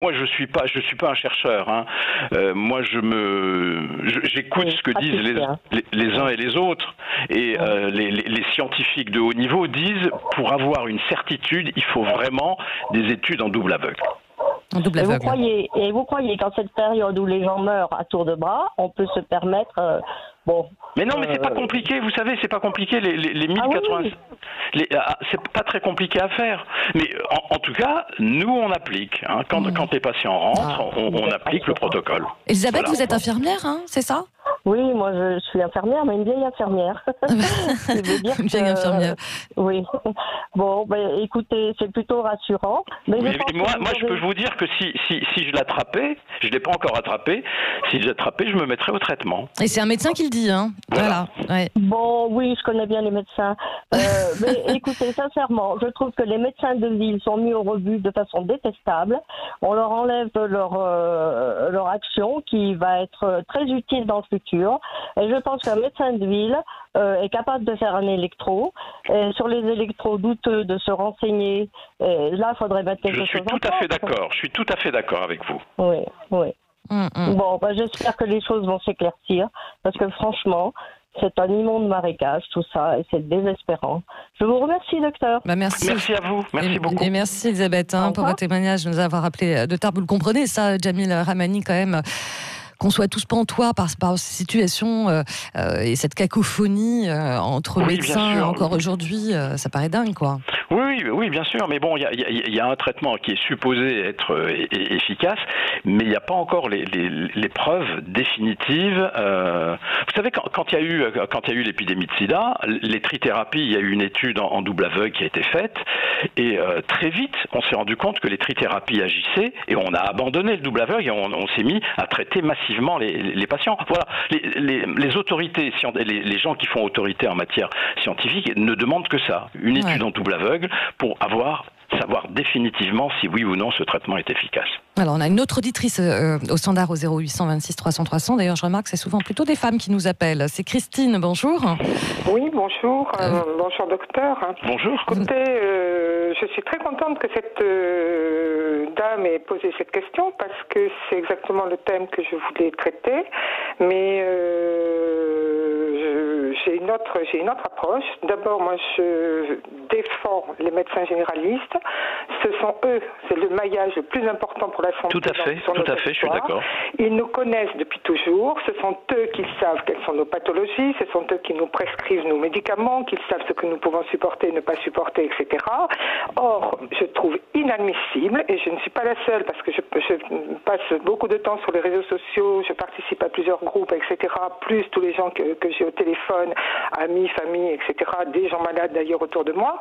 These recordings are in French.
Moi, je suis pas un chercheur. Hein. Moi, j'écoute ce que disent les uns et les autres. Et les scientifiques de haut niveau disent, pour avoir une certitude, il faut vraiment des études en double aveugle. En double aveugle. Vous croyez qu'en cette période où les gens meurent à tour de bras, on peut se permettre... Mais non, mais c'est pas compliqué, vous savez, c'est pas compliqué, les 1080... oui. C'est pas très compliqué à faire. Mais en tout cas, nous, on applique. Hein. Quand les patients rentrent, on applique le protocole. Elisabeth, vous êtes infirmière, hein, c'est ça? Oui, moi je suis infirmière, mais une vieille infirmière. Une vieille infirmière. Oui. Bon, écoutez, c'est plutôt rassurant. Mais moi, je peux vous dire que si je l'attrapais, je l'ai pas encore attrapé, si je l'attrapais, je me mettrais au traitement. Et c'est un médecin qui le dit, hein. Voilà. Ouais. Bon, oui, je connais bien les médecins. Mais écoutez, sincèrement, je trouve que les médecins de ville sont mis au rebut de façon détestable. On leur enlève leur action qui va être très utile dans le futur. Et je pense qu'un médecin de ville est capable de faire un électro. Et sur les électros douteux, de se renseigner. Et là, il faudrait mettre quelque chose en place. Je suis tout à fait d'accord avec vous. Oui. Bon, j'espère que les choses vont s'éclaircir. Parce que franchement, c'est un immonde marécage, tout ça, et c'est désespérant. Je vous remercie, docteur. Merci. Merci à vous. Merci beaucoup. Et merci, Elisabeth, pour votre témoignage, de nous avoir appelé de tard. Vous le comprenez, ça, Jamil Rahmani, quand même, qu'on soit tous pantois par ces situations et cette cacophonie entre médecins encore aujourd'hui, ça paraît dingue, quoi. Oui, bien sûr, mais bon, il y a un traitement qui est supposé être efficace, mais il n'y a pas encore les preuves définitives. Vous savez, quand il y a eu l'épidémie de sida, les trithérapies, il y a eu une étude en double aveugle qui a été faite, et très vite, on s'est rendu compte que les trithérapies agissaient, et on a abandonné le double aveugle, et on s'est mis à traiter massivement les patients. Voilà, les autorités, les gens qui font autorité en matière scientifique ne demandent que ça, une étude en double aveugle, pour savoir définitivement si oui ou non ce traitement est efficace. Alors on a une autre auditrice au standard au 0800 26 300 300. D'ailleurs je remarque que c'est souvent plutôt des femmes qui nous appellent. C'est Christine, bonjour. Oui, bonjour. Bonjour docteur. Bonjour. Écoutez, je suis très contente que cette dame ait posé cette question parce que c'est exactement le thème que je voulais traiter. Mais j'ai une autre approche. D'abord, moi, je défends les médecins généralistes. Ce sont eux, c'est le maillage le plus important pour la santé. Tout à fait, je suis d'accord. Ils nous connaissent depuis toujours. Ce sont eux qui savent quelles sont nos pathologies. Ce sont eux qui nous prescrivent nos médicaments, qui savent ce que nous pouvons supporter, ne pas supporter, etc. Or, je trouve inadmissible, et je ne suis pas la seule, parce que je passe beaucoup de temps sur les réseaux sociaux, je participe à plusieurs groupes, etc., plus tous les gens que j'ai au téléphone, amis, famille, etc., des gens malades d'ailleurs autour de moi,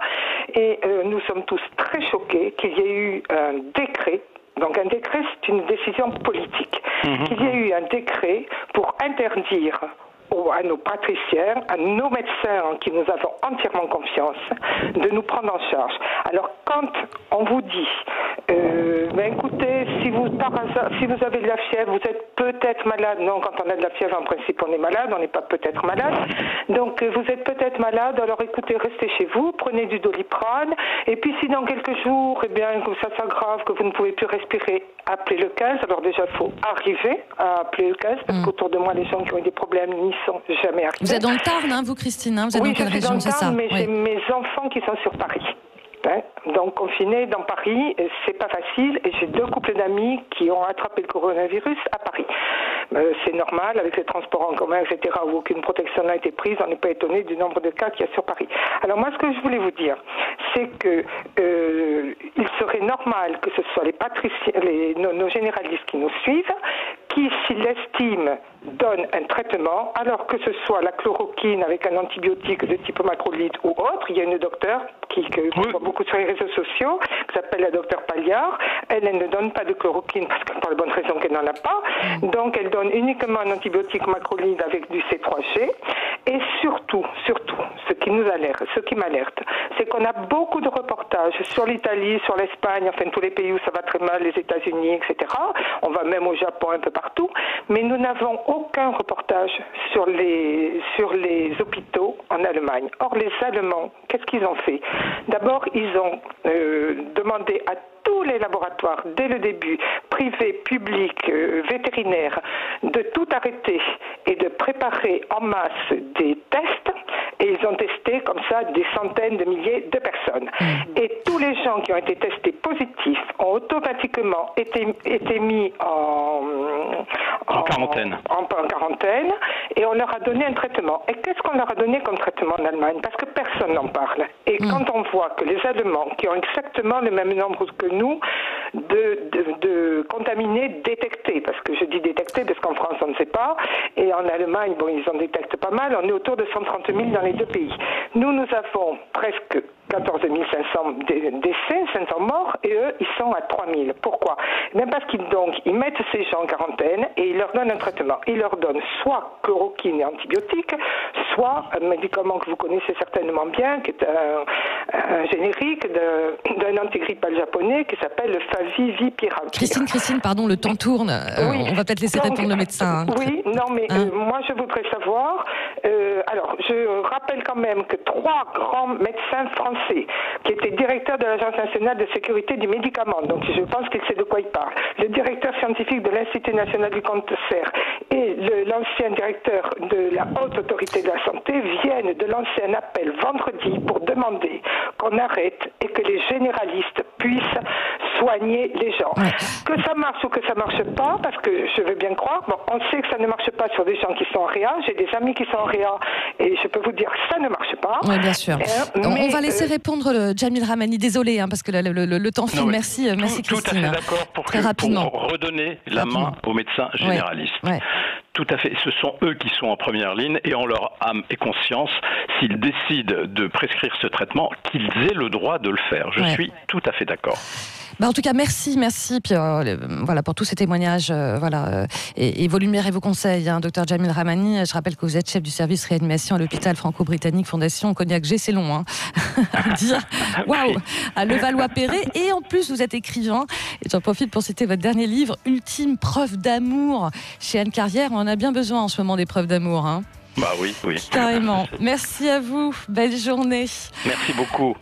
et nous sommes tous très choqués qu'il y ait eu un décret. Donc un décret, c'est une décision politique. Qu'il y ait eu un décret pour interdire à nos praticiens, à nos médecins en qui nous avons entièrement confiance, de nous prendre en charge. Alors quand on vous dit, écoutez, si vous avez de la fièvre, vous êtes peut-être malade. Non, quand on a de la fièvre, en principe, on est malade, on n'est pas peut-être malade. Donc vous êtes peut-être malade, alors écoutez, restez chez vous, prenez du Doliprane, et puis si dans quelques jours, que ça s'aggrave, que vous ne pouvez plus respirer, appelez le 15. Alors déjà, il faut arriver à appeler le 15, parce qu'autour de moi, les gens qui ont eu des problèmes n'y sont jamais arrivés. Vous êtes dans le Tarn, hein, vous, Christine, hein, vous êtes dans quelle région, c'est ça? Mais j'ai mes enfants qui sont sur Paris. Donc confinés dans Paris, c'est pas facile, et j'ai 2 couples d'amis qui ont attrapé le coronavirus à Paris. C'est normal, avec les transports en commun, etc., où aucune protection n'a été prise, on n'est pas étonné du nombre de cas qu'il y a sur Paris. Alors moi, ce que je voulais vous dire, c'est que il serait normal que ce soit les patriciens, nos généralistes qui nous suivent, qui, s'ils l'estiment, donnent un traitement, alors que ce soit la chloroquine avec un antibiotique de type macrolide ou autre. Il y a une docteure qu'on voit beaucoup sur les réseaux sociaux, qui s'appelle la docteure Pagliard. Elle ne donne pas de chloroquine parce que pour la bonne raison qu'elle n'en a pas. Donc elle donne uniquement un antibiotique macrolide avec du C3G. Et surtout, ce qui m'alerte, c'est qu'on a beaucoup de reportages sur l'Italie, sur l'Espagne, enfin tous les pays où ça va très mal, les États-Unis, etc. On va même au Japon, un peu partout. Mais nous n'avons aucun reportage sur les hôpitaux en Allemagne. Or, les Allemands, qu'est-ce qu'ils ont fait? D'abord, ils ont demandé à tous les laboratoires, dès le début, privés, publics, vétérinaires, de tout arrêter et de préparer en masse des tests. Et ils ont testé comme ça des centaines de milliers de personnes. Et tous les gens qui ont été testés positifs ont automatiquement été mis en quarantaine. En quarantaine, et on leur a donné un traitement. Et qu'est-ce qu'on leur a donné comme traitement en Allemagne? Parce que personne n'en parle. Et quand on voit que les Allemands, qui ont exactement le même nombre que nous de contaminés détectés, parce que je dis détectés parce qu'en France on ne sait pas, et en Allemagne, bon, ils en détectent pas mal, on est autour de 130 000 dans les deux pays. Nous avons presque 14 500 décès, 500 morts, et eux, ils sont à 3 000. Pourquoi? Même parce qu'ils mettent ces gens en quarantaine et ils leur donnent un traitement. Ils leur donnent soit chloroquine et antibiotiques, soit un médicament que vous connaissez certainement bien, qui est un générique d'un antigrippal japonais qui s'appelle le Favipiravir. Christine, pardon, le temps tourne. Oui. On va peut-être laisser répondre le médecin. Oui, non, mais moi je voudrais savoir. Alors, je rappelle quand même que 3 grands médecins français qui étaient directeurs de l'Agence nationale de sécurité du médicament, donc je pense qu'il sait de quoi il parle, le directeur scientifique de l'Institut national du cancer et l'ancien directeur de la haute autorité de la santé viennent de lancer un appel vendredi pour demander qu'on arrête et que les généralistes puissent soigner les gens. Ouais. Que ça marche ou que ça marche pas, parce que je veux bien croire, bon, on sait que ça ne marche pas sur des gens qui sont en réa, j'ai des amis qui sont en réa et je peux vous dire que ça ne marche pas. Oui, bien sûr. On va laisser répondre Jamil Ramani, désolé, parce que le temps file. Merci Christine. Tout à fait d'accord pour redonner la main aux médecins généralistes. Ouais. Tout à fait. Ce sont eux qui sont en première ligne et en leur âme et conscience, s'ils décident de prescrire ce traitement, qu'ils aient le droit de le faire. Je suis tout à fait d'accord. En tout cas, merci. Puis voilà pour tous ces témoignages, et vos lumières et vos conseils, Dr Jamil Ramani. Je rappelle que vous êtes chef du service réanimation à l'hôpital franco-britannique Fondation Cognac-G, c'est long, à dire. Waouh, à Levallois-Perret. Et en plus, vous êtes écrivain. Et j'en profite pour citer votre dernier livre, Ultime preuve d'amour, chez Anne Carrière. On en a bien besoin en ce moment des preuves d'amour. Bah oui. Carrément. Merci à vous. Belle journée. Merci beaucoup.